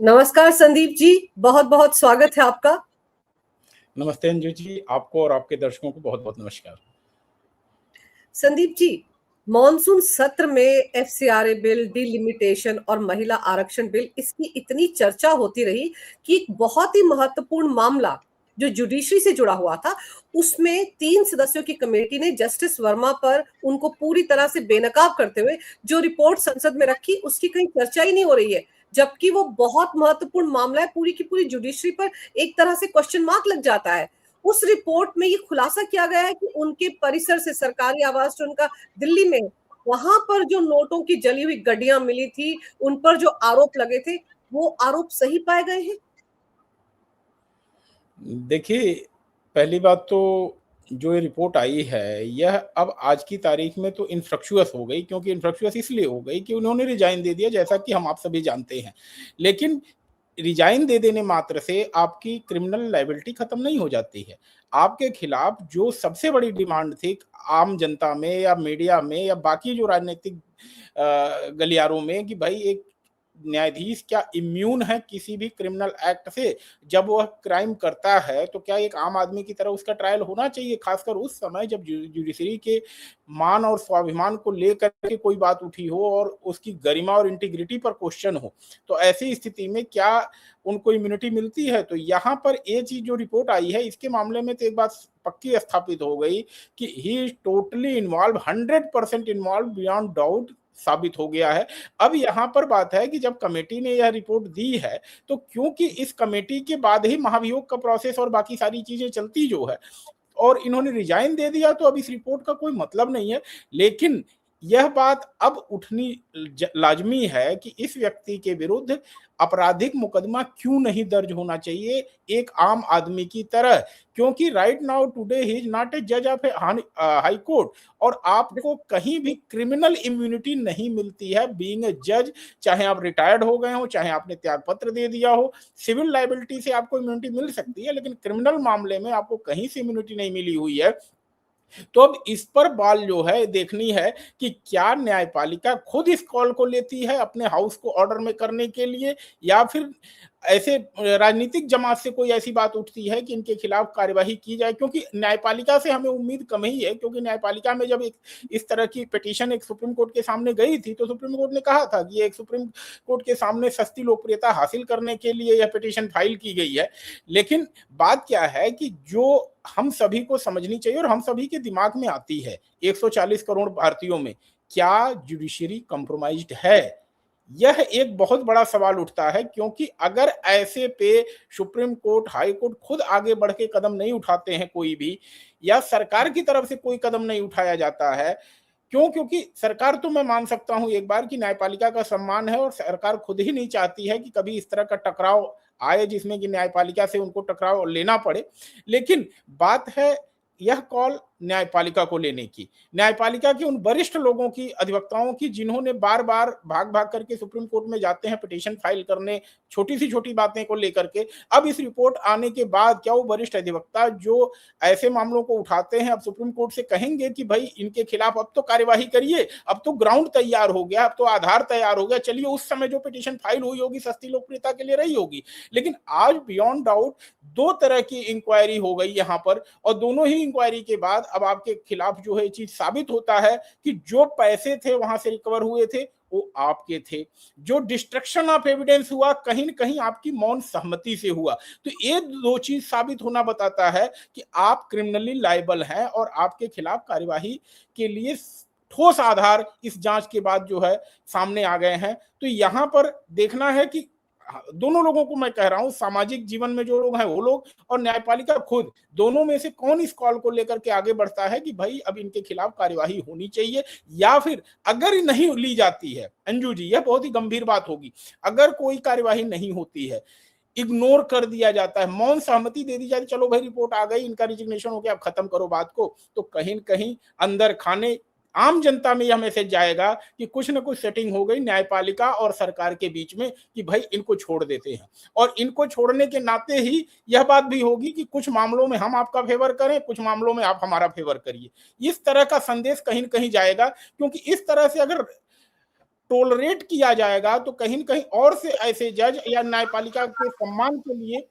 नमस्कार संदीप जी, बहुत बहुत स्वागत है आपका। नमस्ते अंजू जी, आपको और आपके दर्शकों को बहुत बहुत नमस्कार। संदीप जी, मॉनसून सत्र में एफसीआरए बिल, डिलिमिटेशन और महिला आरक्षण बिल, इसकी इतनी चर्चा होती रही कि एक बहुत ही महत्वपूर्ण मामला जो जुडिशरी से जुड़ा हुआ था, उसमें 3 सदस्यों की कमेटी ने जस्टिस वर्मा पर उनको पूरी तरह से बेनकाब करते हुए जो रिपोर्ट संसद में रखी, उसकी कहीं चर्चा ही नहीं हो रही है। जबकि वो बहुत महत्वपूर्ण मामला है, पूरी की पूरी जुडिशरी पर एक तरह से क्वेश्चन मार्क लग जाता है। उस रिपोर्ट में ये खुलासा किया गया है कि उनके परिसर से सरकारी आवास जो उनका दिल्ली में, वहां पर जो नोटों की जली हुई गड्डियां मिली थी, उन पर जो आरोप लगे थे, वो आरोप सही पाए गए हैं। देखिए, पहली बात तो जो ये रिपोर्ट आई है, यह अब आज की तारीख में तो इन्फ्रक्शुअस हो गई, क्योंकि इन्फ्रक्शुअस इसलिए हो गई कि उन्होंने रिजाइन दे दिया, जैसा कि हम आप सभी जानते हैं। लेकिन रिजाइन दे देने मात्र से आपकी क्रिमिनल लायबिलिटी खत्म नहीं हो जाती है। आपके खिलाफ जो सबसे बड़ी डिमांड थी आम जनता में या मीडिया में या बाकी जो राजनीतिक गलियारों में, कि भाई एक न्यायाधीश क्या इम्यून है किसी भी क्रिमिनल एक्ट से? जब वह क्राइम करता है तो क्या एक आम आदमी की तरह उसका ट्रायल होना चाहिए, खासकर उस समय जब जुडिशरी के मान और स्वाभिमान को लेकर के कोई बात उठी हो और उसकी गरिमा और इंटीग्रिटी पर क्वेश्चन हो। तो ऐसी स्थिति में क्या उनको इम्यूनिटी मिलती है? तो यहाँ पर ये चीज जो रिपोर्ट आई है, इसके मामले में तो एक बात पक्की स्थापित हो गई कि he is totally involve, 100% involve, beyond doubt साबित हो गया है। अब यहाँ पर बात है कि जब कमेटी ने यह रिपोर्ट दी है, तो क्योंकि इस कमेटी के बाद ही महाभियोग का प्रोसेस और बाकी सारी चीजें चलती जो है, और इन्होंने रिजाइन दे दिया, तो अब इस रिपोर्ट का कोई मतलब नहीं है। लेकिन यह बात अब उठनी लाजमी है कि इस व्यक्ति के विरुद्ध आपराधिक मुकदमा क्यों नहीं दर्ज होना चाहिए एक आम आदमी की तरह, क्योंकि right now today he is not a जज ऑफ ए हाई कोर्ट, और आपको कहीं भी क्रिमिनल इम्यूनिटी नहीं मिलती है बीइंग ए जज। चाहे आप रिटायर्ड हो गए हो, चाहे आपने त्याग पत्र दे दिया हो, सिविल लाइबिलिटी से आपको इम्यूनिटी मिल सकती है, लेकिन क्रिमिनल मामले में आपको कहीं से इम्यूनिटी नहीं मिली हुई है। तो अब इस पर बाल जो है देखनी है कि क्या न्यायपालिका खुद इस कॉल को लेती है अपने हाउस को ऑर्डर में करने के लिए, या फिर ऐसे राजनीतिक जमात से कोई ऐसी बात उठती है कि इनके खिलाफ कार्यवाही की जाए। क्योंकि न्यायपालिका से हमें उम्मीद कम ही है, क्योंकि न्यायपालिका में जब एक इस तरह की पिटीशन एक सुप्रीम कोर्ट के सामने गई थी, तो सुप्रीम कोर्ट ने कहा था कि ये एक सुप्रीम कोर्ट के सामने सस्ती लोकप्रियता हासिल करने के लिए यह पिटीशन फाइल की गई है। लेकिन बात क्या है कि जो हम सभी को समझनी चाहिए और हम सभी के दिमाग में आती है, 140 करोड़ भारतीयों में क्या जुडिशरी कंप्रोमाइज्ड है? यह एक बहुत बड़ा सवाल उठता है, क्योंकि अगर ऐसे पे सुप्रीम कोर्ट, हाई कोर्ट खुद आगे बढ़ के कदम नहीं उठाते हैं कोई भी, या सरकार की तरफ से कोई कदम नहीं उठाया जाता है, क्योंकि सरकार, तो मैं मान सकता हूं एक बार कि न्यायपालिका का सम्मान है और सरकार खुद ही नहीं चाहती है कि कभी इस तरह का टकराव आए जिसमें कि न्यायपालिका से उनको टकराव लेना पड़े। लेकिन बात है यह कॉल न्यायपालिका को लेने की, न्यायपालिका के उन वरिष्ठ लोगों की, अधिवक्ताओं की, जिन्होंने बार बार भाग भाग करके सुप्रीम कोर्ट में जाते हैं पिटीशन फाइल करने छोटी सी छोटी बातें को लेकर के। अब इस रिपोर्ट आने के बाद क्या वो वरिष्ठ अधिवक्ता जो ऐसे मामलों को उठाते हैं अब सुप्रीम कोर्ट से कहेंगे कि भाई इनके खिलाफ अब तो कार्यवाही करिए, अब तो ग्राउंड तैयार हो गया, अब तो आधार तैयार हो गया, चलिए उस समय जो पिटीशन फाइल हुई होगी सस्ती लोकप्रियता के लिए रही होगी। लेकिन आज बियॉन्ड डाउट 2 तरह की इंक्वायरी हो गई यहाँ पर, और दोनों ही इंक्वायरी के बाद अब आपके खिलाफ जो है चीज साबित होता है कि जो पैसे थे वहां से रिकवर हुए थे वो आपके थे। जो डिस्ट्रक्शन ऑफ एविडेंस हुआ कहीं न कहीं आपकी मौन सहमति से हुआ। तो ये 2 चीज साबित होना बताता है कि आप क्रिमिनली लायबल हैं और आपके खिलाफ कार्यवाही के लिए ठोस आधार इस जांच के बाद जो है सामने आ गए हैं। तो यहां पर देखना है कि दोनों लोगों को मैं कह रहा हूं, सामाजिक जीवन में जो लोग हैं वो लोग और न्यायपालिका खुद, दोनों में से कौन इस कॉल को लेकर के आगे बढ़ता है कि भाई अब इनके खिलाफ कार्यवाही होनी चाहिए, या फिर अगर नहीं ली जाती है, अंजू जी यह बहुत ही गंभीर बात होगी, अगर कोई कार्यवाही नहीं होती है, इग्नोर कर दिया जाता है, मौन सहमति दे दी जाती है, चलो भाई रिपोर्ट आ गई, इनका रिजिग्नेशन हो गया, अब खत्म करो बात को, तो कहीं न कहीं अंदर खाने आम जनता में यह मैसेज जाएगा कि कुछ न कुछ सेटिंग हो गई न्यायपालिका और सरकार के बीच में कि भाई इनको छोड़ देते हैं। और इनको छोड़ने के नाते ही यह बात भी होगी कि कुछ मामलों में हम आपका फेवर करें, कुछ मामलों में आप हमारा फेवर करिए। इस तरह का संदेश कहीं न कहीं जाएगा, क्योंकि इस तरह से अगर टोलरेट किया जाएगा तो कहीं न कहीं और से ऐसे जज या न्यायपालिका के सम्मान के लिए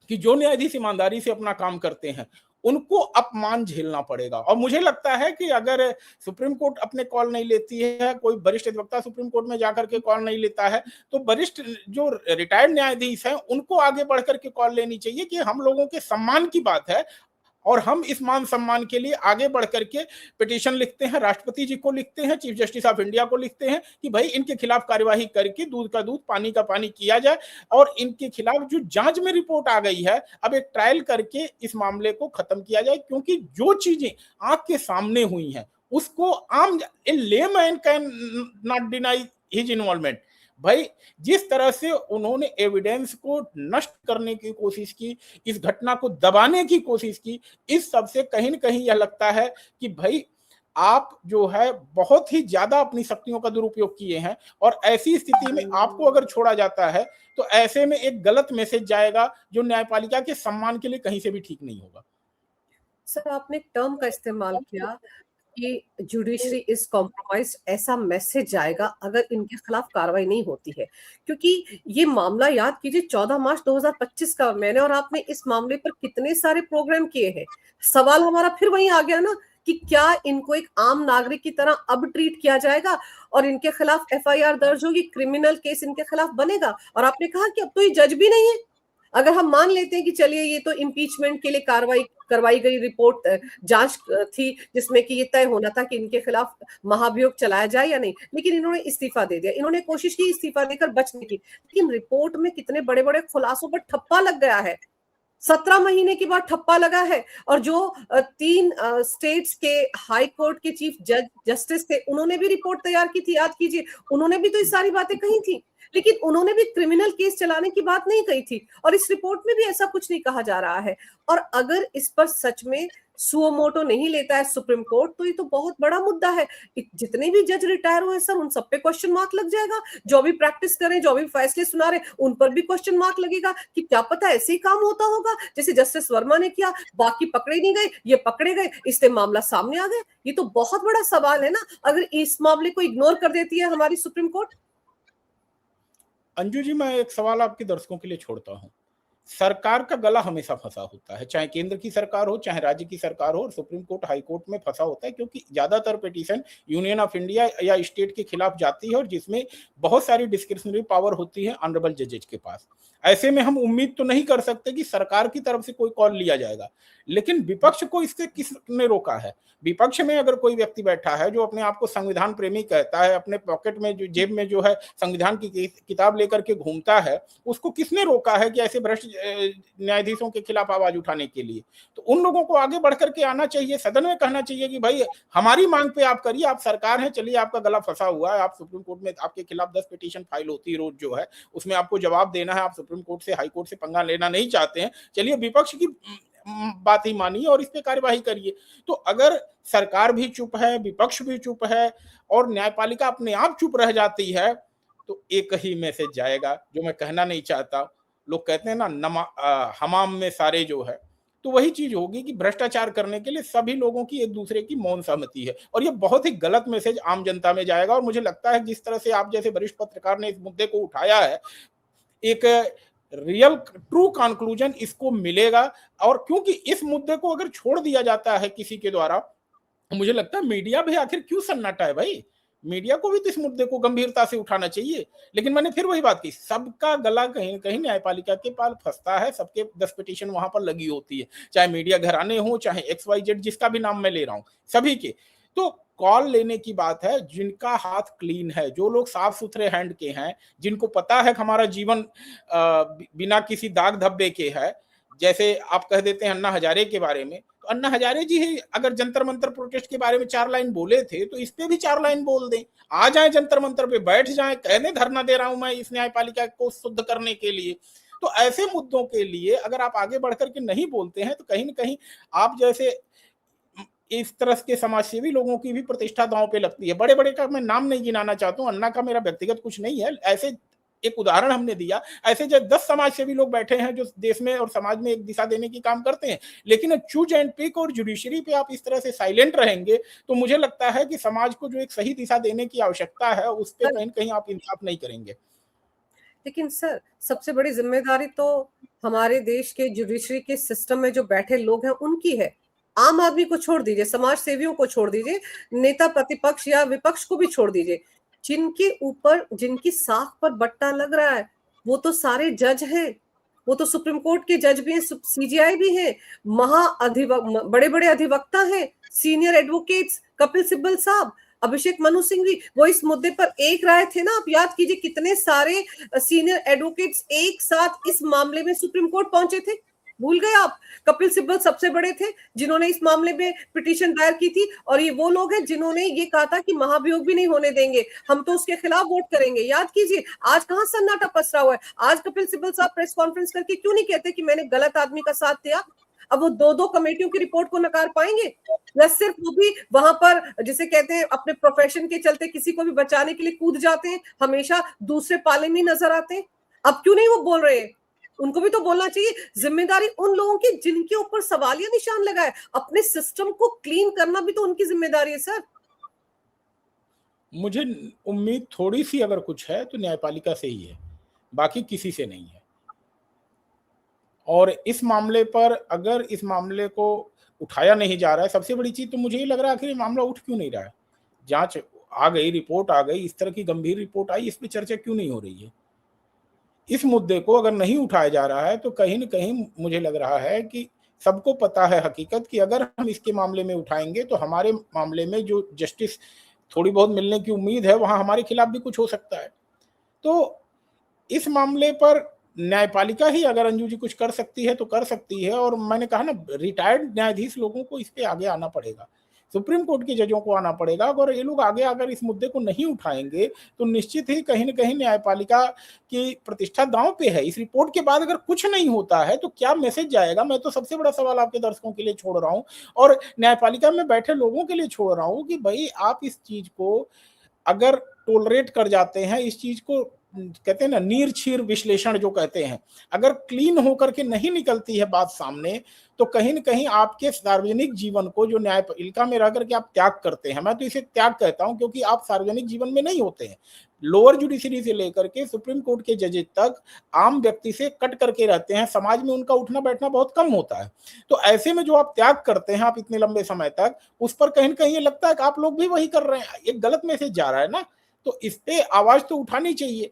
कि जो न्यायाधीश ईमानदारी से अपना काम करते हैं, उनको अपमान झेलना पड़ेगा। और मुझे लगता है कि अगर सुप्रीम कोर्ट अपने कॉल नहीं लेती है, कोई वरिष्ठ अधिवक्ता सुप्रीम कोर्ट में जाकर के कॉल नहीं लेता है, तो वरिष्ठ जो रिटायर्ड न्यायाधीश हैं, उनको आगे बढ़ कर के कॉल लेनी चाहिए कि हम लोगों के सम्मान की बात है और हम इस मान सम्मान के लिए आगे बढ़ करके पिटीशन लिखते हैं, राष्ट्रपति जी को लिखते हैं, चीफ जस्टिस ऑफ इंडिया को लिखते हैं कि भाई इनके खिलाफ कार्यवाही करके दूध का दूध पानी का पानी किया जाए और इनके खिलाफ जो जांच में रिपोर्ट आ गई है अब एक ट्रायल करके इस मामले को खत्म किया जाए, क्योंकि जो चीजें आंख के सामने हुई हैं उसको आम layman can not deny his involvement. भाई जिस तरह से उन्होंने एविडेंस को नष्ट करने की कोशिश की, इस घटना को दबाने की कोशिश की, इस सब से कहीं न कहीं यह लगता है कि भाई आप जो है बहुत ही ज्यादा अपनी शक्तियों का दुरुपयोग किए हैं और ऐसी स्थिति में आपको अगर छोड़ा जाता है तो ऐसे में एक गलत मैसेज जाएगा जो न्यायपालिका के सम्मान के लिए कहीं से भी ठीक नहीं होगा। सर, आपने एक टर्म का इस्तेमाल किया कि जुडिशरी इज कॉम्प्रोमाइज, ऐसा मैसेज जाएगा अगर इनके खिलाफ कार्रवाई नहीं होती है। क्योंकि ये मामला याद कीजिए 14 मार्च 2025 का, मैंने और आपने इस मामले पर कितने सारे प्रोग्राम किए हैं। सवाल हमारा फिर वहीं आ गया ना कि क्या इनको एक आम नागरिक की तरह अब ट्रीट किया जाएगा और इनके खिलाफ एफआईआर दर्ज होगी, क्रिमिनल केस इनके खिलाफ बनेगा। और आपने कहा कि अब तो ये जज भी नहीं है। अगर हम मान लेते हैं कि चलिए ये तो इम्पीचमेंट के लिए कार्रवाई करवाई गई रिपोर्ट जांच थी जिसमें कि ये तय होना था कि इनके खिलाफ महाभियोग चलाया जाए या नहीं, लेकिन इन्होंने इस्तीफा दे दिया। इन्होंने कोशिश की इस्तीफा देकर बचने की, लेकिन रिपोर्ट में कितने बड़े बड़े खुलासों पर ठप्पा लग गया है। 17 महीने के बाद ठप्पा लगा है। और जो 3 स्टेट्स के हाई कोर्ट के चीफ जस्टिस थे, उन्होंने भी रिपोर्ट तैयार की थी, याद कीजिए। उन्होंने भी तो ये सारी बातें कही थी, लेकिन उन्होंने भी क्रिमिनल केस चलाने की बात नहीं कही थी। और इस रिपोर्ट में भी ऐसा कुछ नहीं कहा जा रहा है। और अगर इस पर सच में सुओ मोटो नहीं लेता है सुप्रीम कोर्ट, तो ये तो बहुत बड़ा मुद्दा है। जितने भी जज रिटायर हुए सर, उन सब पे क्वेश्चन मार्क लग जाएगा। जो भी प्रैक्टिस करें, जो भी फैसले सुना रहे, उन पर भी क्वेश्चन मार्क लगेगा कि क्या पता ऐसे ही काम होता होगा जैसे जस्टिस वर्मा ने किया, बाकी पकड़े नहीं गए, ये पकड़े गए, इससे मामला सामने आ गया। ये तो बहुत बड़ा सवाल है ना, अगर इस मामले को इग्नोर कर देती है हमारी सुप्रीम कोर्ट। अंजू जी, मैं एक सवाल आपके दर्शकों के लिए छोड़ता हूं। सरकार का गला हमेशा फंसा होता है, चाहे केंद्र की सरकार हो चाहे राज्य की सरकार हो, और सुप्रीम कोर्ट हाई कोर्ट में फंसा होता है क्योंकि ज्यादातर पिटीशन यूनियन ऑफ इंडिया या स्टेट के खिलाफ जाती है और जिसमें बहुत सारी डिस्क्रिशनरी पावर होती है ऑनरेबल जजेज के पास। ऐसे में हम उम्मीद तो नहीं कर सकते कि सरकार की तरफ से कोई कॉल लिया जाएगा, लेकिन विपक्ष को इससे किसने रोका है? विपक्ष में अगर कोई व्यक्ति बैठा है जो अपने आप को संविधान प्रेमी कहता है, अपने पॉकेट में जो जेब में जो है संविधान की किताब लेकर के घूमता है, उसको किसने रोका है कि ऐसे भ्रष्ट न्यायाधीशों के खिलाफ आवाज उठाने के लिए? तो उन लोगों को आगे बढ़ करके आना चाहिए, सदन में कहना चाहिए कि भाई हमारी मांग पे आप करिए, आप सरकार है, चलिए आपका गला फंसा हुआ है, आप सुप्रीम कोर्ट में आपके खिलाफ 10 पिटीशन फाइल होती है रोज जो है, उसमें आपको जवाब देना है, आप सुप्रीम कोर्ट से हाई कोर्ट से पंगा लेना नहीं चाहते हैं, चलिए विपक्ष की बात ही मानिए और इस पे कार्यवाही करिए। तो अगर सरकार भी चुप है, विपक्ष भी चुप है और न्यायपालिका अपने आप चुप रह जाती है, तो एक ही मैसेज जाएगा जो मैं कहना नहीं चाहता। लोग कहते हैं ना हमाम में सारे जो है, तो वही चीज होगी कि भ्रष्टाचार करने के लिए सभी लोगों की एक दूसरे की मौन सहमति है और ये बहुत ही गलत मैसेज आम जनता में जाएगा। और मुझे लगता है जिस तरह से आप जैसे वरिष्ठ पत्रकार ने इस मुद्दे को उठाया है, एक रियल ट्रू कंक्लूजन इसको मिलेगा। और क्योंकि इस मुद्दे को अगर छोड़ दिया जाता है किसी के द्वारा, मुझे लगता है मीडिया भी आखिर क्यों सन्नाटा है भाई, मीडिया को भी तो इस मुद्दे को गंभीरता से उठाना चाहिए। लेकिन मैंने फिर वही बात की, सबका गला कहीं कहीं न्यायपालिका के पास फंसता है, सबके 10 पिटीशन वहां पर लगी होती है, चाहे मीडिया घराने हो चाहे XYZ जिसका भी नाम मैं ले रहा हूं, सभी के। तो कॉल लेने की बात है जिनका हाथ क्लीन है, जो लोग साफ सुथरे हैंड के हैं, जिनको पता है कि हमारा जीवन बिना किसी दाग धब्बे के है। जैसे आप कह देते हैं अन्ना हजारे के बारे में, तो अन्ना हजारे जी ही अगर जंतर मंतर प्रोटेस्ट के बारे में 4 लाइन बोले थे तो इस पे भी 4 लाइन बोल दें, आ जाए जंतर मंतर पे बैठ जाए, कहने धरना दे रहा हूं मैं इस न्यायपालिका को शुद्ध करने के लिए। तो ऐसे मुद्दों के लिए अगर आप आगे बढ़ करके नहीं बोलते हैं तो कहीं ना कहीं आप जैसे इस तरह के समाजसेवी लोगों की भी प्रतिष्ठा दांव पे लगती है। बड़े बड़े का मैं नाम नहीं गिनाना चाहता हूँ, अन्ना का मेरा व्यक्तिगत कुछ नहीं है, ऐसे एक उदाहरण हमने दिया, ऐसे जो 10 समाज सेवी लोग बैठे हैं जो देश में और समाज में एक दिशा देने की काम करते हैं, लेकिन चूज एंड पिक और जुडिशरी पे आप इस तरह से साइलेंट रहेंगे, तो मुझे लगता है कि समाज को जो एक सही दिशा देने की आवश्यकता है, उस पे कहीं न कहीं आप इंसाफ नहीं करेंगे। लेकिन सर, सबसे बड़ी ज़िम्मेदारी तो हमारे देश के जुडिशरी के सिस्टम में जो बैठे लोग हैं, उनकी है। आम आदमी को छोड़ दीजिए, समाज सेवियों को छोड़ दीजिए, नेता प्रतिपक्ष या विपक्ष को भी छोड़ दीजिए। जिनके ऊपर जिनकी साख पर बट्टा लग रहा है, वो तो सारे जज हैं। वो तो सुप्रीम कोर्ट के जज भी हैं, सीजेआई भी हैं, बड़े-बड़े अधिवक्ता हैं, सीनियर एडवोकेट्स कपिल सिब्बल साहब, अभिषेक मनु सिंघवी, वो इस मुद्दे पर एक राय थे ना। आप याद कीजिए कितने सारे सीनियर एडवोकेट्स एक साथ इस मामले में सुप्रीम कोर्ट पहुंचे थे। भूल गए आप? कपिल सिब्बल सबसे बड़े थे जिन्होंने इस मामले में पिटीशन दायर की थी, और ये वो लोग हैं जिन्होंने ये कहा था कि महाभियोग भी नहीं होने देंगे, हम तो उसके खिलाफ वोट करेंगे। याद कीजिए, आज कहां सन्नाटा पसरा हुआ है। आज कपिल सिब्बल साहब प्रेस कॉन्फ्रेंस करके क्यों नहीं कहते कि मैंने गलत आदमी का साथ दिया? अब वो दो कमेटियों की रिपोर्ट को नकार पाएंगे, या सिर्फ वो भी वहां पर जिसे कहते हैं अपने प्रोफेशन के चलते किसी को भी बचाने के लिए कूद जाते हैं, हमेशा दूसरे पाले में नजर आते हैं? अब क्यों नहीं वो बोल रहे हैं? उनको भी तो बोलना चाहिए। जिम्मेदारी उन लोगों की जिनके ऊपर सवालिया निशान लगा है, अपने सिस्टम को क्लीन करना भी तो उनकी जिम्मेदारी है सर। मुझे उम्मीद थोड़ी सी अगर कुछ है तो न्यायपालिका से ही है, बाकी किसी से नहीं है। और इस मामले पर अगर इस मामले को उठाया नहीं जा रहा है, सबसे बड़ी चीज तो मुझे ये लग रहा है आखिर ये मामला उठ क्यों नहीं रहा है। जांच आ गई, रिपोर्ट आ गई, इस तरह की गंभीर रिपोर्ट आई, इस पे चर्चा क्यों नहीं हो रही है। इस मुद्दे को अगर नहीं उठाया जा रहा है तो कहीं न कहीं मुझे लग रहा है कि सबको पता है हकीकत कि अगर हम इसके मामले में उठाएँगे तो हमारे मामले में जो जस्टिस थोड़ी बहुत मिलने की उम्मीद है, वहाँ हमारे खिलाफ भी कुछ हो सकता है। तो इस मामले पर न्यायपालिका ही अगर अंजू जी कुछ कर सकती है तो कर सकती है, और मैंने कहा ना, रिटायर्ड न्यायाधीश लोगों को इस पे आगे आना पड़ेगा, सुप्रीम कोर्ट के जजों को आना पड़ेगा। अगर ये लोग आगे अगर इस मुद्दे को नहीं उठाएंगे तो निश्चित ही कहीं न कहीं न्यायपालिका की प्रतिष्ठा दांव पे है। इस रिपोर्ट के बाद अगर कुछ नहीं होता है तो क्या मैसेज जाएगा? मैं तो सबसे बड़ा सवाल आपके दर्शकों के लिए छोड़ रहा हूँ और न्यायपालिका में बैठे लोगों के लिए छोड़ रहा हूँ कि भाई आप इस चीज को अगर टोलरेट कर जाते हैं, इस चीज को कहते हैं ना नीर-छीर विश्लेषण जो कहते हैं, अगर क्लीन होकर के नहीं निकलती है बात सामने, तो कहीं न कहीं आपके सार्वजनिक जीवन को जो न्यायपालिका में रह करके आप त्याग करते हैं, मैं तो इसे त्याग कहता हूँ क्योंकि आप सार्वजनिक जीवन में नहीं होते हैं। लोअर जुडिशरी से लेकर के सुप्रीम कोर्ट के जजेस तक आम व्यक्ति से कट करके रहते हैं, समाज में उनका उठना-बैठना बहुत कम होता है। तो ऐसे में जो आप त्याग करते हैं आप इतने लंबे समय तक, उस पर कहीं न कहीं ये लगता है कि आप लोग भी वही कर रहे हैं, एक गलत मैसेज जा रहा है ना, तो इस पे आवाज तो उठानी चाहिए।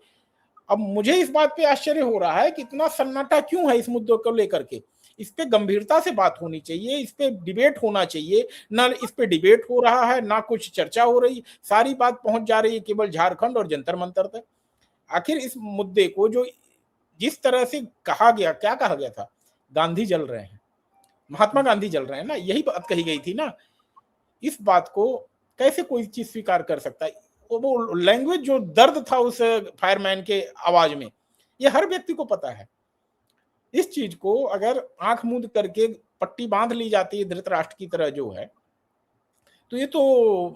अब मुझे इस बात पे आश्चर्य हो रहा है कि इतना सन्नाटा क्यों है इस मुद्दे को लेकर के। इस पे गंभीरता से बात होनी चाहिए, इस पे डिबेट होना चाहिए, ना इस पे डिबेट हो रहा है, ना कुछ चर्चा हो रही, सारी बात पहुंच जा रही है केवल झारखंड और जंतर मंतर तक। आखिर इस मुद्दे को जो जिस तरह से कहा गया, क्या कहा गया था, गांधी जल रहे हैं, महात्मा गांधी जल रहे हैं ना, यही बात कही गई थी ना। इस बात को कैसे कोई चीज स्वीकार कर सकता है? वो लैंग्वेज जो दर्द था उस फायरमैन के आवाज में, ये हर व्यक्ति को पता है। इस चीज को अगर आंख मूंद करके पट्टी बांध ली जाती है धृतराष्ट्र की तरह जो है, तो ये तो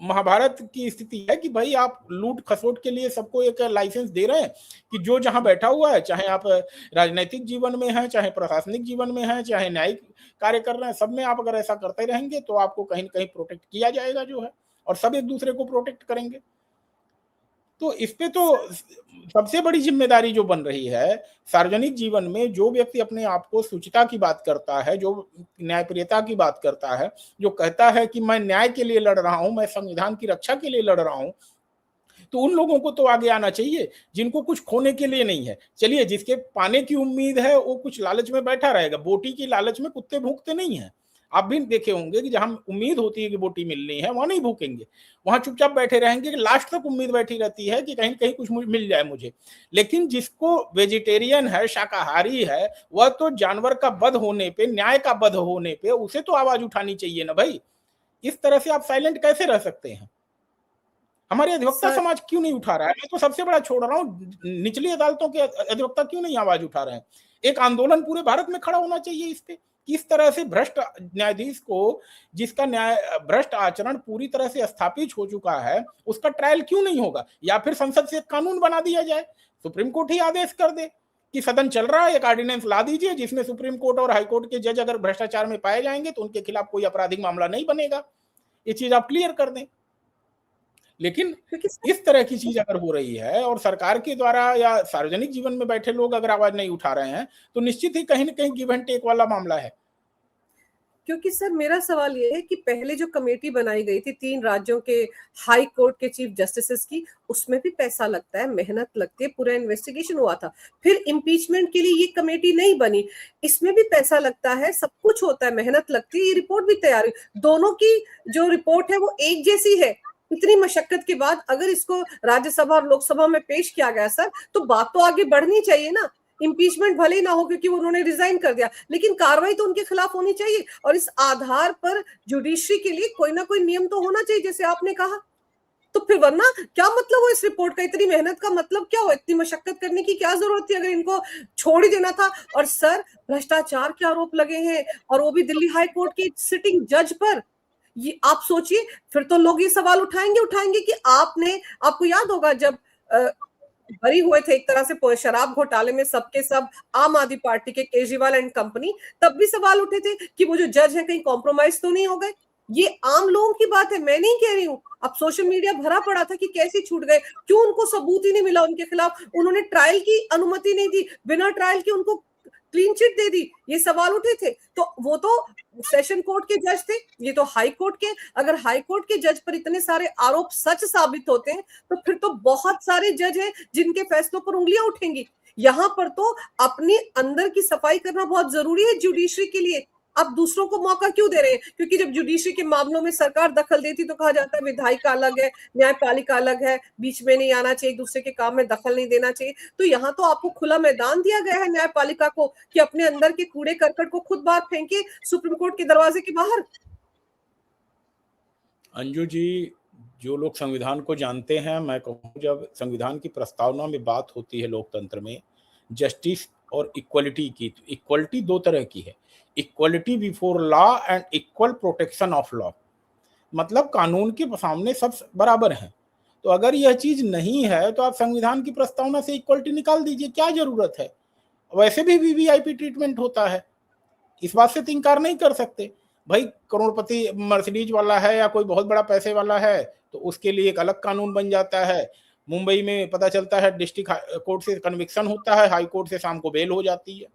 महाभारत की स्थिति है कि भाई आप लूट खसोट के लिए सबको एक लाइसेंस दे रहे हैं कि जो जहां बैठा हुआ है, चाहे आप राजनीतिक जीवन में हैं, चाहे प्रशासनिक जीवन में हैं, चाहे न्यायिक कार्य कर रहे हैं, सब में आप अगर ऐसा करते रहेंगे तो आपको कहीं न कहीं प्रोटेक्ट किया जाएगा जो है, और सब एक दूसरे को प्रोटेक्ट करेंगे। तो इस पे तो सबसे बड़ी जिम्मेदारी जो बन रही है, सार्वजनिक जीवन में जो व्यक्ति अपने आप को शुचिता की बात करता है, जो न्यायप्रियता की बात करता है, जो कहता है कि मैं न्याय के लिए लड़ रहा हूं, मैं संविधान की रक्षा के लिए लड़ रहा हूं, तो उन लोगों को तो आगे आना चाहिए जिनको कुछ खोने के लिए नहीं है। चलिए, जिसके पाने की उम्मीद है वो कुछ लालच में बैठा रहेगा, बोटी की लालच में कुत्ते भूखते नहीं है। आप भी देखे होंगे कि जहां उम्मीद होती है कि बोटी मिलनी है वहां नहीं भूखेंगे, वहां चुपचाप बैठे रहेंगे कि लास्ट तक उम्मीद बैठी रहती है कि कहीं कहीं कुछ मिल जाए मुझे। लेकिन जिसको वेजिटेरियन है, शाकाहारी है, वह तो जानवर का वध होने पे, न्याय का वध होने पे उसे तो आवाज उठानी चाहिए ना भाई। इस तरह से आप साइलेंट कैसे रह सकते हैं? हमारे अधिवक्ता सर, समाज क्यों नहीं उठा रहा है? मैं तो सबसे बड़ा छोड़ रहा हूँ, निचली अदालतों के अधिवक्ता क्यों नहीं आवाज उठा रहे हैं? एक आंदोलन पूरे भारत में खड़ा होना चाहिए इस पे। किस तरह से भ्रष्ट न्यायाधीश को, जिसका न्याय भ्रष्ट आचरण पूरी तरह से स्थापित हो चुका है, उसका ट्रायल क्यों नहीं होगा? या फिर संसद से एक कानून बना दिया जाए, सुप्रीम कोर्ट ही आदेश कर दे कि सदन चल रहा है, एक ऑर्डिनेंस ला दीजिए जिसमें सुप्रीम कोर्ट और हाई कोर्ट के जज अगर भ्रष्टाचार में पाए जाएंगे तो उनके खिलाफ कोई आपराधिक मामला नहीं बनेगा। ये चीज आप क्लियर कर दें। लेकिन क्योंकि इस तरह की चीज अगर हो रही है और सरकार के द्वारा या सार्वजनिक जीवन में बैठे लोग अगर आवाज नहीं उठा रहे हैं तो निश्चित ही कहीं ना कहीं गिव एंड टेक वाला मामला है। क्योंकि सर मेरा सवाल ये है कि पहले जो कमेटी बनाई गई थी 3 राज्यों के हाई कोर्ट के चीफ जस्टिसेस की, उसमें भी पैसा लगता है, मेहनत लगती है, पूरा इन्वेस्टिगेशन हुआ था। फिर इम्पीचमेंट के लिए ये कमेटी नहीं बनी, इसमें भी पैसा लगता है, सब कुछ होता है, मेहनत लगती है, ये रिपोर्ट भी तैयार हुई। दोनों की जो रिपोर्ट है वो एक जैसी है। इतनी मशक्कत के बाद अगर इसको राज्यसभा और लोकसभा में पेश किया गया सर, तो बात तो आगे बढ़नी चाहिए ना। इम्पीचमेंट भले ही ना हो क्योंकि उन्होंने रिजाइन कर दिया, लेकिन कार्रवाई तो उनके खिलाफ होनी चाहिए और इस आधार पर जुडिशरी के लिए कोई ना कोई नियम तो होना चाहिए, जैसे आपने कहा। तो फिर वरना क्या मतलब हो इस रिपोर्ट का, इतनी मेहनत का मतलब क्या हो, इतनी मशक्कत करने की क्या जरूरत थी अगर इनको छोड़ ही देना था। और सर भ्रष्टाचार के आरोप लगे हैं और वो भी दिल्ली हाई कोर्ट के सिटिंग जज पर। ये आप सोचिए, फिर तो लोग ये सवाल उठाएंगे कि आपको याद होगा जब बरी हुए थे एक तरह से शराब घोटाले में सबके सब आम आदमी पार्टी के केजरीवाल एंड कंपनी, तब भी सवाल उठे थे कि वो जो जज है कहीं कॉम्प्रोमाइज तो नहीं हो गए। ये आम लोगों की बात है, मैं नहीं कह रही हूं। अब सोशल मीडिया भरा पड़ा था कि कैसे छूट गए, क्यों उनको सबूत ही नहीं मिला उनके खिलाफ, उन्होंने ट्रायल की अनुमति नहीं दी, बिना ट्रायल के उनको क्लीन चिट दे दी, ये सवाल उठे थे। तो वो तो सेशन कोर्ट के जज थे, ये तो हाई कोर्ट के। अगर हाई कोर्ट के जज पर इतने सारे आरोप सच साबित होते हैं तो फिर तो बहुत सारे जज हैं जिनके फैसलों पर उंगलियां उठेंगी। यहां पर तो अपने अंदर की सफाई करना बहुत जरूरी है जुडिशरी के लिए। आप दूसरों को मौका क्यों दे रहे हैं? क्योंकि जब जुडिशरी के मामलों में सरकार दखल देती तो कहा जाता है विधायिका अलग है, न्यायपालिका अलग है, बीच में नहीं आना चाहिए, एक दूसरे के काम में दखल नहीं देना चाहिए। तो यहाँ तो आपको खुला मैदान दिया गया है न्यायपालिका को कि अपने अंदर के कूड़े करकट को खुद बाहर फेंके सुप्रीम कोर्ट के दरवाजे के बाहर। अंजू जी, जो लोग संविधान को जानते हैं, मैं कहूँ जब संविधान की प्रस्तावना में बात होती है लोकतंत्र में जस्टिस और इक्वलिटी की, तो इक्वलिटी दो तरह की है, equality before law and equal protection of law. मतलब कानून के सामने सब बराबर हैं। तो अगर यह चीज नहीं है तो आप संविधान की प्रस्तावना से इक्वलिटी निकाल दीजिए, क्या जरूरत है। वैसे भी वीवीआईपी ट्रीटमेंट होता है, इस बात से तो इंकार नहीं कर सकते। भाई करोड़पति मर्सिडीज वाला है या कोई बहुत बड़ा पैसे वाला है तो उसके लिए एक अलग कानून बन जाता है। मुंबई में पता चलता है डिस्ट्रिक्ट कोर्ट से कन्विक्शन होता है, हाई कोर्ट से शाम को बेल हो जाती है,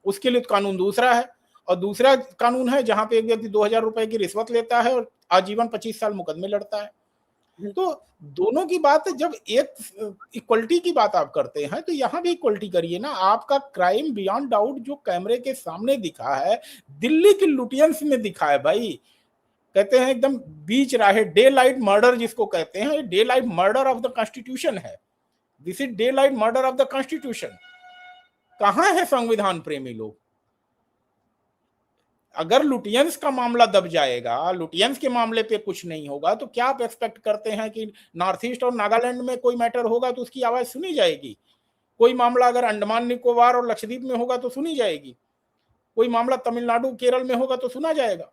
उसके लिए तो कानून दूसरा है। और दूसरा कानून है जहां पे एक व्यक्ति 2000 रुपए की रिश्वत लेता है और आजीवन 25 साल मुकदमे लड़ता है। तो दोनों की बात है, जब एक इक्वलिटी की बात आप करते हैं तो यहां भी इक्वलिटी करिए ना। आपका क्राइम बियॉन्ड डाउट जो कैमरे के सामने दिखा है, दिल्ली के लुटियंस में दिखा है भाई। कहते हैं एकदम बीच राहे, डे लाइट मर्डर जिसको कहते हैं, daylight murder of the constitution है। This is daylight murder of the constitution. कहां है संविधान प्रेमी लोग? अगर लुटियंस का मामला दब जाएगा, लुटियंस के मामले पे कुछ नहीं होगा, तो क्या आप एक्सपेक्ट करते हैं कि नॉर्थ ईस्ट और नागालैंड में कोई मैटर होगा तो उसकी आवाज सुनी जाएगी? कोई मामला अगर अंडमान निकोबार और लक्षद्वीप में होगा तो सुनी जाएगी? कोई मामला तमिलनाडु केरल में होगा तो सुना जाएगा?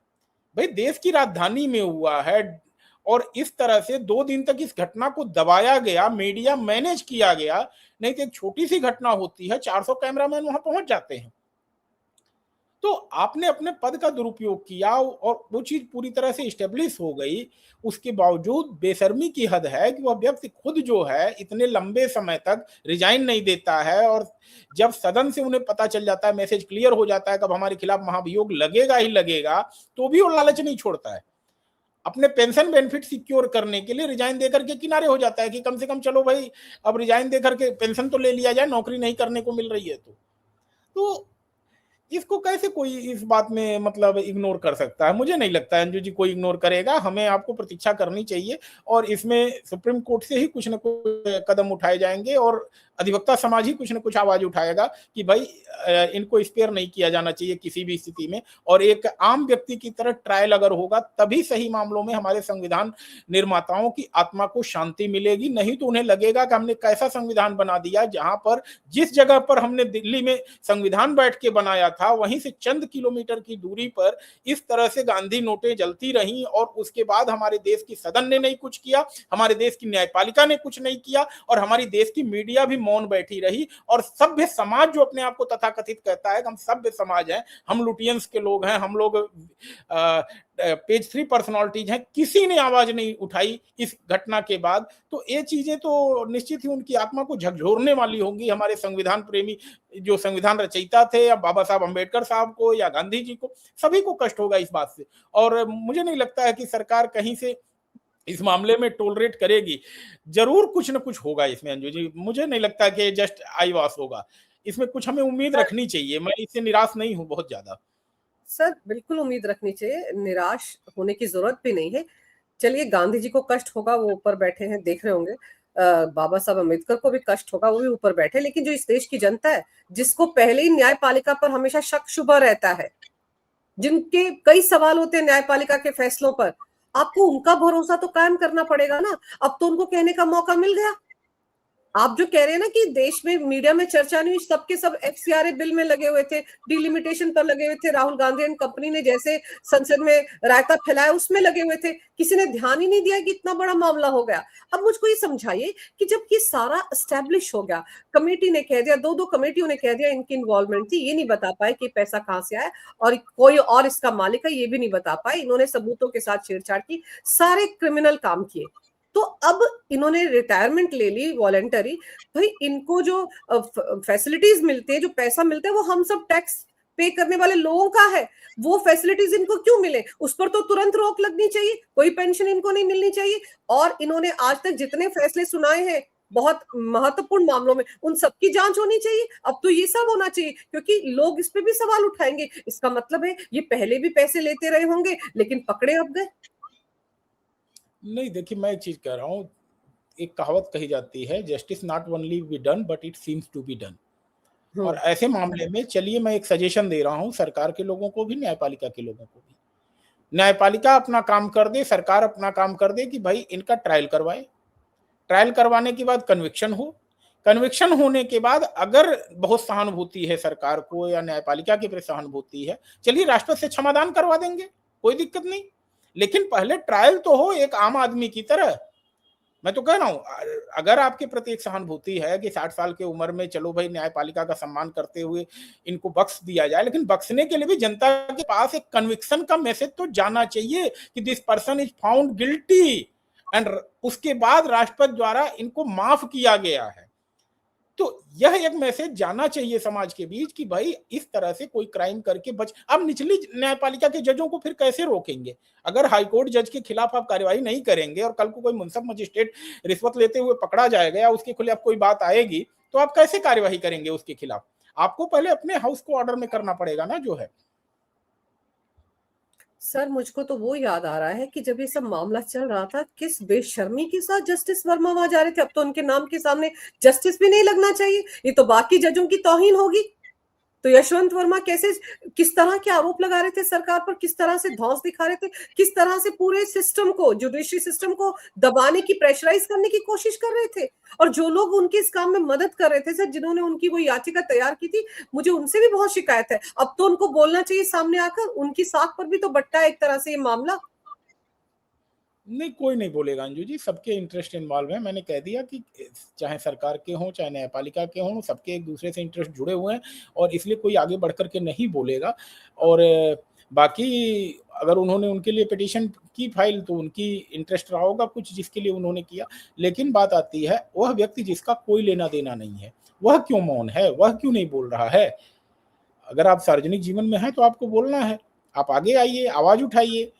भाई देश की राजधानी में हुआ है और इस तरह से 2 दिन तक इस घटना को दबाया गया, मीडिया मैनेज किया गया। नहीं तो एक छोटी सी घटना होती है, 400 कैमरामैन वहां पहुंच जाते हैं। तो आपने अपने पद का दुरुपयोग किया और वो चीज पूरी तरह से स्टेब्लिश हो गई। उसके बावजूद बेशर्मी की हद है कि वह व्यक्ति खुद जो है इतने लंबे समय तक रिजाइन नहीं देता है, और जब सदन से उन्हें पता चल जाता है, मैसेज क्लियर हो जाता है कि अब हमारे खिलाफ महाभियोग लगेगा ही लगेगा, तो भी वो लालच नहीं छोड़ता है। अपने पेंशन बेनिफिट सिक्योर करने के लिए रिजाइन देकर के किनारे हो जाता है कि कम से कम चलो भाई अब रिजाइन देकर के पेंशन तो ले लिया जाए, नौकरी नहीं करने को मिल रही है। तो इसको कैसे कोई इस बात में मतलब इग्नोर कर सकता है? मुझे नहीं लगता है अंजू जी कोई इग्नोर करेगा। हमें आपको प्रतीक्षा करनी चाहिए और इसमें सुप्रीम कोर्ट से ही कुछ न कुछ कदम उठाए जाएंगे और अधिवक्ता समाज ही कुछ न कुछ आवाज उठाएगा कि भाई इनको स्पेयर नहीं किया जाना चाहिए किसी भी स्थिति में। और एक आम व्यक्ति की तरह ट्रायल अगर होगा तभी सही मामलों में हमारे संविधान निर्माताओं की आत्मा को शांति मिलेगी। नहीं तो उन्हें लगेगा कि हमने कैसा संविधान बना दिया जहां पर जिस जगह पर हमने दिल्ली में संविधान बैठ के बनाया था वहीं से चंद किलोमीटर की दूरी पर इस तरह से गांधी नोटें जलती रहीं और उसके बाद हमारे देश की सदन ने नहीं कुछ किया, हमारे देश की न्यायपालिका ने कुछ नहीं किया और हमारी देश की मीडिया भी मौन बैठी रही, और सभ्य समाज जो अपने आप को तथाकथित कहता है कि हम सभ्य समाज हैं, हम लुटियंस के लोग हैं, हम लोग पेज 3 पर्सनालिटीज हैं, किसी ने आवाज नहीं उठाई इस घटना के बाद। तो ये चीजें तो निश्चित ही उनकी आत्मा को झकझोरने वाली होंगी। हमारे संविधान प्रेमी जो संविधान रचयिता थे, या बाबा साहब अम्बेडकर साहब को या गांधी जी को, सभी को कष्ट होगा इस बात से। और मुझे नहीं लगता है कि सरकार कहीं से इस मामले में टोलरेट करेगी। जरूर कुछ न कुछ होगा इसमें अंजू जी, मुझे नहीं लगता कि जस्ट आई वॉश होगा, इसमें कुछ हमें उम्मीद रखनी चाहिए। मैं इससे निराश नहीं हूं बहुत ज्यादा। सर बिल्कुल उम्मीद रखनी चाहिए, निराश होने की जरूरत भी नहीं है। चलिए, गांधी जी को कष्ट होगा, वो ऊपर बैठे हैं, देख रहे होंगे। बाबा साहब अम्बेडकर को भी कष्ट होगा, वो भी ऊपर बैठे। लेकिन जो इस देश की जनता है, जिसको पहले ही न्यायपालिका पर हमेशा शक शुबा रहता है, जिनके कई सवाल होते हैं न्यायपालिका के फैसलों पर, आपको उनका भरोसा तो कायम करना पड़ेगा ना। अब तो उनको कहने का मौका मिल गया। आप जो कह रहे हैं ना कि देश में मीडिया में चर्चा नहीं हुई, सबके सब एफसीआरए बिल में लगे हुए थे, डिलिमिटेशन पर लगे हुए थे, राहुल गांधी एंड कंपनी ने जैसे संसद में रायता फैलाया उसमें लगे हुए थे, किसी ने ध्यान ही नहीं दिया कि इतना बड़ा मामला हो गया। अब मुझको ये समझाइए कि जब ये सारा एस्टेब्लिश हो गया, कमेटी ने कह दिया, दो कमेटियों ने कह दिया इनकी इन्वॉल्वमेंट थी, ये नहीं बता पाए कि पैसा कहां से आया और कोई और इसका मालिक है, ये भी नहीं बता पाए, इन्होंने सबूतों के साथ छेड़छाड़ की, सारे क्रिमिनल काम किए। तो अब इन्होंने रिटायरमेंट ले ली वॉलेंटरी। भाई, इनको जो फैसिलिटीज मिलती है, जो पैसा मिलता है, वो हम सब टैक्स पे करने वाले लोगों का है। वो फैसिलिटीज इनको क्यों मिले, उस पर तो तुरंत रोक लगनी चाहिए, कोई पेंशन इनको नहीं मिलनी चाहिए। और इन्होंने आज तक जितने फैसले सुनाए हैं बहुत महत्वपूर्ण मामलों में, उन सबकी जांच होनी चाहिए। अब तो ये सब होना चाहिए, क्योंकि लोग इस पे भी सवाल उठाएंगे। इसका मतलब है ये पहले भी पैसे लेते रहे होंगे, लेकिन पकड़े अब गए। नहीं, देखिए, मैं एक चीज कह रहा हूँ, एक कहावत कही जाती है, justice not only be done but it seems to be done. और ऐसे मामले में चलिए मैं एक सजेशन दे रहा हूं सरकार के लोगों को भी, न्यायपालिका के लोगों को भी। न्यायपालिका अपना काम कर दे, सरकार अपना काम कर दे कि भाई इनका ट्रायल करवाए। ट्रायल करवाने के बाद कन्विक्शन हो, कन्विक्शन होने के बाद अगर बहुत सहानुभूति है सरकार को या न्यायपालिका के प्रति सहानुभूति है, चलिए राष्ट्रपति से क्षमादान करवा देंगे, कोई दिक्कत नहीं। लेकिन पहले ट्रायल तो हो एक आम आदमी की तरह। मैं तो कह रहा हूं, अगर आपके प्रति एक सहानुभूति है कि 60 साल की उम्र में चलो भाई न्यायपालिका का सम्मान करते हुए इनको बख्श दिया जाए, लेकिन बख्शने के लिए भी जनता के पास एक कन्विक्शन का मैसेज तो जाना चाहिए कि this person is found guilty, and उसके बाद राष्ट्रपति द्वारा इनको माफ किया गया है। तो यह एक मैसेज जाना चाहिए समाज के बीच कि भाई इस तरह से कोई क्राइम करके बच। अब निचली न्यायपालिका के जजों को फिर कैसे रोकेंगे? अगर हाईकोर्ट जज के खिलाफ आप कार्रवाई नहीं करेंगे और कल को कोई मुंसफ मजिस्ट्रेट रिश्वत लेते हुए पकड़ा जाएगा या उसके खिलाफ कोई बात आएगी, तो आप कैसे कार्यवाही करेंगे उसके खिलाफ? आपको पहले अपने हाउस को ऑर्डर में करना पड़ेगा ना, जो है। सर मुझको तो वो याद आ रहा है कि जब ये सब मामला चल रहा था, किस बेशर्मी के साथ जस्टिस वर्मा वहां जा रहे थे। अब तो उनके नाम के सामने जस्टिस भी नहीं लगना चाहिए, ये तो बाकी जजों की तौहीन होगी। तो यशवंत वर्मा कैसे, किस तरह के आरोप लगा रहे थे सरकार पर, किस तरह से धौंस दिखा रहे थे, किस तरह से पूरे सिस्टम को, जुडिशरी सिस्टम को दबाने की, प्रेशराइज करने की कोशिश कर रहे थे। और जो लोग उनके इस काम में मदद कर रहे थे सर, जिन्होंने उनकी वो याचिका तैयार की थी, मुझे उनसे भी बहुत शिकायत है। अब तो उनको बोलना चाहिए सामने आकर, उनकी साख पर भी तो बट्टा है एक तरह से ये मामला। नहीं, कोई नहीं बोलेगा अंजू जी, सबके इंटरेस्ट इन्वॉल्व है। मैंने कह दिया कि चाहे सरकार के हों चाहे न्यायपालिका के हों, सबके एक दूसरे से इंटरेस्ट जुड़े हुए हैं और इसलिए कोई आगे बढ़ कर के नहीं बोलेगा। और बाकी अगर उन्होंने उनके लिए पिटीशन की फाइल तो उनकी इंटरेस्ट रहा होगा कुछ जिसके लिए उन्होंने किया। लेकिन बात आती है, वह व्यक्ति जिसका कोई लेना देना नहीं है वह क्यों मौन है, वह क्यों नहीं बोल रहा है? अगर आप सार्वजनिक जीवन में हैं तो आपको बोलना है, आप आगे आइए, आवाज उठाइए।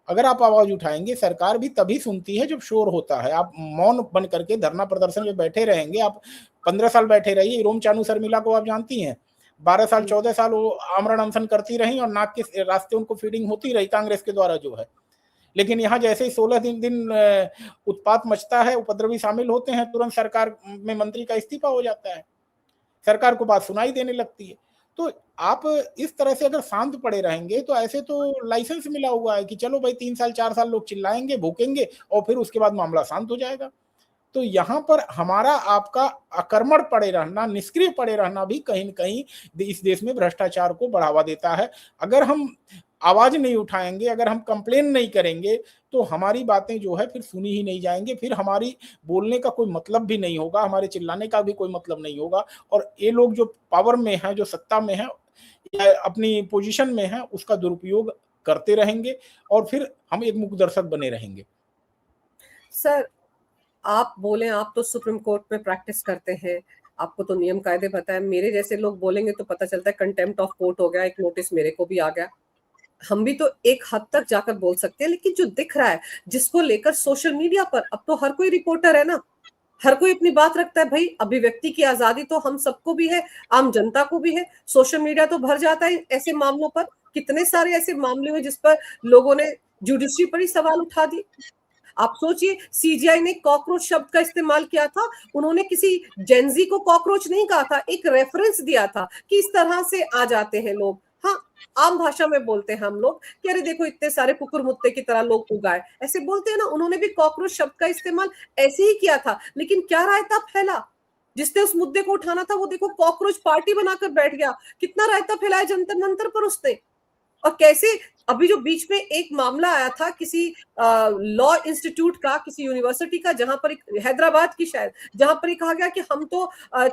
अगर आप आवाज उठाएंगे, सरकार भी तभी सुनती है जब शोर होता है। आप मौन बन करके धरना प्रदर्शन में बैठे रहेंगे, आप 15 साल बैठे रहिए। रोम चानू शर्मिला को आप जानती हैं, 12 साल 14 साल वो आमरण अनशन करती रही और नाक के रास्ते उनको फीडिंग होती रही कांग्रेस के द्वारा, जो है। लेकिन यहाँ जैसे ही 16 दिन उत्पात मचता है, उपद्रवी शामिल होते हैं, तुरंत सरकार में मंत्री का इस्तीफा हो जाता है, सरकार को बात सुनाई देने लगती है। तो आप इस तरह से अगर शांत पड़े रहेंगे तो ऐसे तो लाइसेंस मिला हुआ है कि चलो भाई 3 साल 4 साल लोग चिल्लाएंगे, भूकेंगे और फिर उसके बाद मामला शांत हो जाएगा। तो यहाँ पर हमारा आपका अकर्मण पड़े रहना, निष्क्रिय पड़े रहना भी कहीं न कहीं इस देश में भ्रष्टाचार को बढ़ावा देता है। अगर हम आवाज नहीं उठाएंगे, अगर हम कंप्लेन नहीं करेंगे, तो हमारी बातें जो है फिर सुनी ही नहीं जाएंगे, फिर हमारी बोलने का कोई मतलब भी नहीं होगा, हमारे चिल्लाने का भी कोई मतलब नहीं होगा। और ये लोग जो पावर में है, जो सत्ता में है या अपनी पोजीशन में है, उसका दुरुपयोग करते रहेंगे और फिर हम एक मूक दर्शक बने रहेंगे। सर, आप बोले, आप तो सुप्रीम कोर्ट में प्रैक्टिस करते हैं, आपको तो नियम कायदे पता है। मेरे जैसे लोग बोलेंगे तो पता चलता है कंटेम्प्ट ऑफ कोर्ट हो गया, एक नोटिस मेरे को भी आ गया। हम भी तो एक हद तक जाकर बोल सकते हैं, लेकिन जो दिख रहा है, जिसको लेकर सोशल मीडिया पर अब तो हर कोई रिपोर्टर है ना, हर कोई अपनी बात रखता है। भाई, अभिव्यक्ति की आजादी तो हम सबको भी है, आम जनता को भी है। सोशल मीडिया तो भर जाता है ऐसे मामलों पर। कितने सारे ऐसे मामले हुए जिस पर लोगों ने जुडिशरी पर ही सवाल उठा दिए। आप सोचिए, सीजीआई ने कॉकरोच शब्द का इस्तेमाल किया था, उन्होंने किसी जेनजी को कॉकरोच नहीं कहा था, एक रेफरेंस दिया था कि इस तरह से आ जाते हैं लोग। हाँ, आम भाषा में बोलते हैं हम लोग कि अरे देखो इतने सारे कुकुर मुत्ते की तरह लोग उगाए, ऐसे बोलते हैं ना। उन्होंने भी कॉकरोच शब्द का इस्तेमाल ऐसे ही किया था, लेकिन क्या रायता फैला। जिसने उस मुद्दे को उठाना था वो देखो कॉकरोच पार्टी बनाकर बैठ गया, कितना रायता फैलाया जंतर मंतर पर उसने। और कैसे अभी जो बीच में एक मामला आया था किसी लॉ इंस्टीट्यूट का, किसी यूनिवर्सिटी का, जहां पर हैदराबाद की शायद, जहां पर कहा गया कि हम तो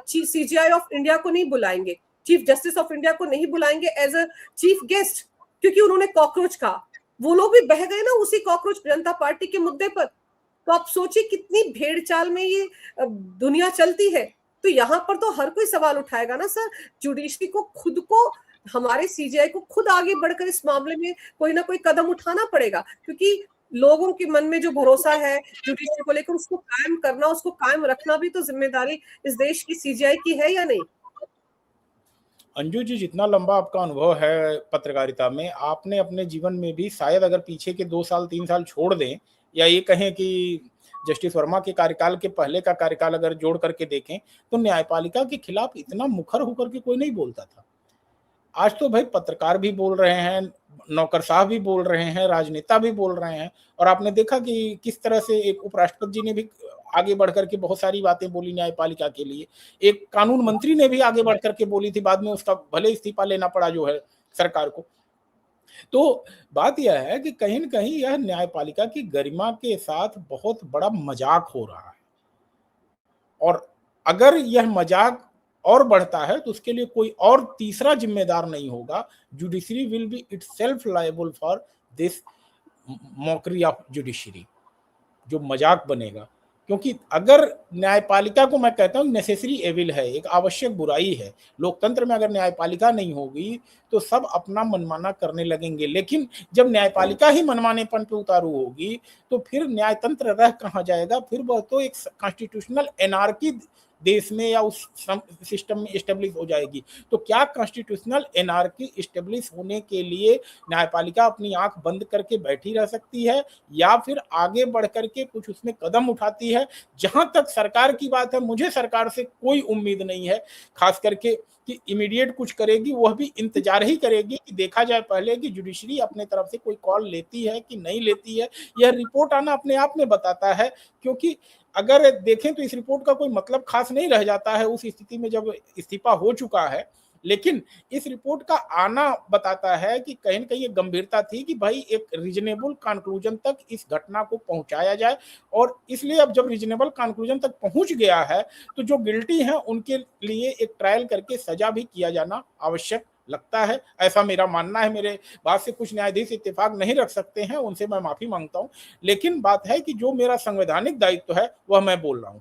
सीजीआई ऑफ इंडिया को नहीं बुलाएंगे, चीफ जस्टिस ऑफ इंडिया को नहीं बुलाएंगे एज अ चीफ गेस्ट, क्योंकि उन्होंने कॉकरोच कहा। वो लोग भी बह गए ना उसी कॉकरोच जनता पार्टी के मुद्दे पर। तो आप सोचिए कितनी भेड़ चाल में ये दुनिया चलती है। तो यहाँ पर तो हर कोई सवाल उठाएगा ना सर। जुडिशरी को खुद को, हमारे सीजीआई को खुद आगे बढ़कर इस मामले में कोई ना कोई कदम उठाना पड़ेगा, क्योंकि लोगों के मन में जो भरोसा है जुडिशरी को लेकर, उसको कायम करना, उसको कायम रखना भी तो जिम्मेदारी इस देश की सीजीआई की है या नहीं। अंजू जी, जितना लंबा आपका अनुभव है पत्रकारिता में, आपने अपने जीवन में भी शायद अगर पीछे के 2 साल 3 साल छोड़ दें, या ये कहें कि जस्टिस वर्मा के कार्यकाल के पहले का कार्यकाल अगर जोड़ करके देखें, तो न्यायपालिका के खिलाफ इतना मुखर होकर के कोई नहीं बोलता था। आज तो भाई पत्रकार भी बोल रहे हैं, नौकरशाह भी बोल रहे हैं, राजनेता भी बोल रहे हैं। और आपने देखा कि किस तरह से एक उपराष्ट्रपति जी ने भी आगे बढ़ करके बहुत सारी बातें बोली न्यायपालिका के लिए। एक कानून मंत्री ने भी आगे बढ़ करके बोली थी, बाद में उसका भले इस्तीफा लेना पड़ा जो है सरकार को। तो बात यह है कि कहीं न कहीं यह न्यायपालिका की गरिमा के साथ बहुत बड़ा मजाक हो रहा है। और अगर यह मजाक और बढ़ता है तो उसके लिए कोई और तीसरा जिम्मेदार नहीं होगा। Judiciary will be itself liable for this mockery of judiciary, जो मजाक बनेगा। क्योंकि अगर न्यायपालिका को, मैं कहता हूँ, नेसेसरी एविल है, एक आवश्यक बुराई है। लोकतंत्र में अगर न्यायपालिका नहीं होगी तो सब अपना मनमाना करने लगेंगे। लेकिन जब न्यायपालिका ही मनमानेपन पे उतारू होगी तो फिर न्यायतंत्र रह कहाँ जाएगा। फिर वह तो एक कॉन्स्टिट्यूशनल एनार्की देश में या उस सिस्टम में एस्टेब्लिश हो जाएगी। तो क्या कॉन्स्टिट्यूशनल एनार्की एस्टेब्लिश होने के लिए न्यायपालिका अपनी आंख बंद करके बैठी रह सकती है, या फिर आगे बढ़ करके कुछ उसमें कदम उठाती है? जहां तक सरकार की बात है, मुझे सरकार से कोई उम्मीद नहीं है, खास करके कि इमीडिएट कुछ करेगी। वह भी इंतजार ही करेगी कि देखा जाए पहले कि जुडिशरी अपने तरफ से कोई कॉल लेती है कि नहीं लेती है। यह रिपोर्ट आना अपने आप में बताता है, क्योंकि अगर देखें तो इस रिपोर्ट का कोई मतलब खास नहीं रह जाता है उस स्थिति में जब इस्तीफा हो चुका है। लेकिन इस रिपोर्ट का आना बताता है कि कहीं न कहीं ये गंभीरता थी कि भाई एक रीजनेबल कंक्लूजन तक इस घटना को पहुंचाया जाए। और इसलिए अब जब रीजनेबल कंक्लूजन तक पहुंच गया है तो जो गिल्टी हैं उनके लिए एक ट्रायल करके सजा भी किया जाना आवश्यक लगता है, ऐसा मेरा मानना है। मेरे बात से कुछ न्यायाधीश इत्तेफाक नहीं रख सकते हैं, उनसे मैं माफी मांगता हूं। लेकिन बात है कि जो मेरा संवैधानिक दायित्व है वह मैं बोल रहा हूं।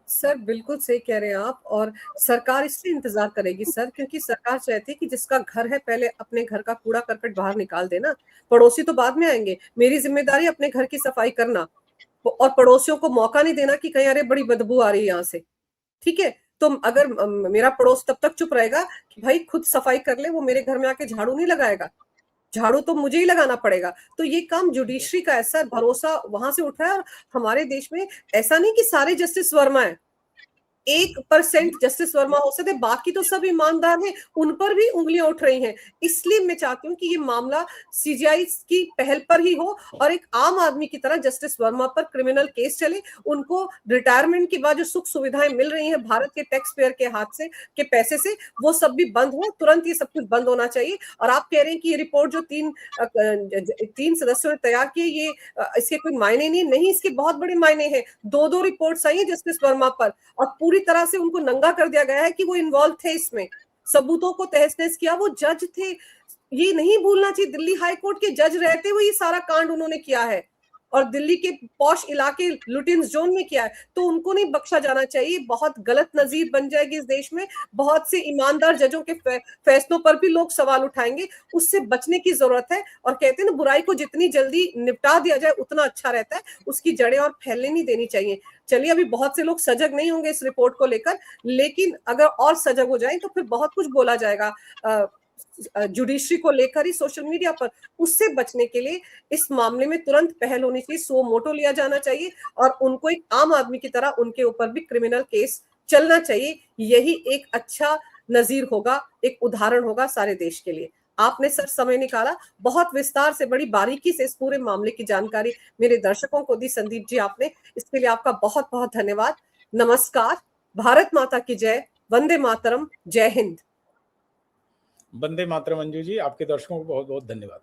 सर, बिल्कुल सही कह रहे हैं आप। और सरकार इसलिए इंतजार करेगी सर, क्योंकि सरकार चाहती है कि जिसका घर है पहले अपने घर का कूड़ा करकट बाहर निकाल देना, पड़ोसी तो बाद में आएंगे। मेरी जिम्मेदारी अपने घर की सफाई करना, और पड़ोसियों को मौका नहीं देना कि कहीं अरे बड़ी बदबू आ रही है यहाँ से। ठीक है, तो अगर मेरा पड़ोस तब तक चुप रहेगा कि भाई खुद सफाई कर ले, वो मेरे घर में आके झाड़ू नहीं लगाएगा, झाड़ू तो मुझे ही लगाना पड़ेगा। तो ये काम जुडिशरी का है सर, भरोसा वहां से उठ रहा है। और हमारे देश में ऐसा नहीं कि सारे जस्टिस वर्मा है, 1% जस्टिस वर्मा हो सकते, बाकी तो सब ईमानदार हैं, उन पर भी उंगलियां उठ रही हैं। इसलिए मैं चाहती हूँ कि ये मामला सीजीआई की पहल पर ही हो और एक आम आदमी की तरह जस्टिस वर्मा पर क्रिमिनल केस चले। उनको रिटायरमेंट के बाद जो सुख सुविधाएं मिल रही हैं भारत के टैक्स पेयर के हाथ से, के पैसे से, वो सब भी बंद हो, तुरंत ये सब कुछ बंद होना चाहिए। और आप कह रहे हैं कि ये रिपोर्ट जो तीन सदस्यों ने तैयार की, ये इसके कोई मायने नहीं, इसके बहुत बड़े मायने हैं। दो रिपोर्ट्स आई है जस्टिस वर्मा पर और पूरी तरह से उनको नंगा कर दिया गया है कि वो इन्वॉल्व थे इसमें, सबूतों को तहस नहस किया, वो जज थे। ये नहीं भूलना चाहिए, दिल्ली हाई कोर्ट के जज रहते हुए ये सारा कांड उन्होंने किया है और दिल्ली के पॉश इलाके लुटिन्स जोन में किया है, तो उनको नहीं बख्शा जाना चाहिए। बहुत गलत नजीर बन जाएगी इस देश में, बहुत से ईमानदार जजों के फैसलों पर भी लोग सवाल उठाएंगे। उससे बचने की जरूरत है और कहते हैं ना, बुराई को जितनी जल्दी निपटा दिया जाए उतना अच्छा रहता है, उसकी जड़ें और फैलने नहीं देनी चाहिए। चलिए, अभी बहुत से लोग सजग नहीं होंगे इस रिपोर्ट को लेकर, लेकिन अगर और सजग हो जाए तो फिर बहुत कुछ बोला जाएगा जुडिशरी को लेकर ही सोशल मीडिया पर। उससे बचने के लिए इस मामले में तुरंत पहल होनी चाहिए, सो मोटो लिया जाना चाहिए और उनको एक आम आदमी की तरह उनके ऊपर भी क्रिमिनल केस चलना चाहिए। यही एक अच्छा नजीर होगा, एक उदाहरण होगा सारे देश के लिए। आपने सर समय निकाला, बहुत विस्तार से, बड़ी बारीकी से इस पूरे मामले की जानकारी मेरे दर्शकों को दी संदीप जी आपने, इसके लिए आपका बहुत बहुत धन्यवाद। नमस्कार, भारत माता की जय, वंदे मातरम, जय हिंद। वंदे मातरम। अंजू जी, आपके दर्शकों को बहुत बहुत धन्यवाद।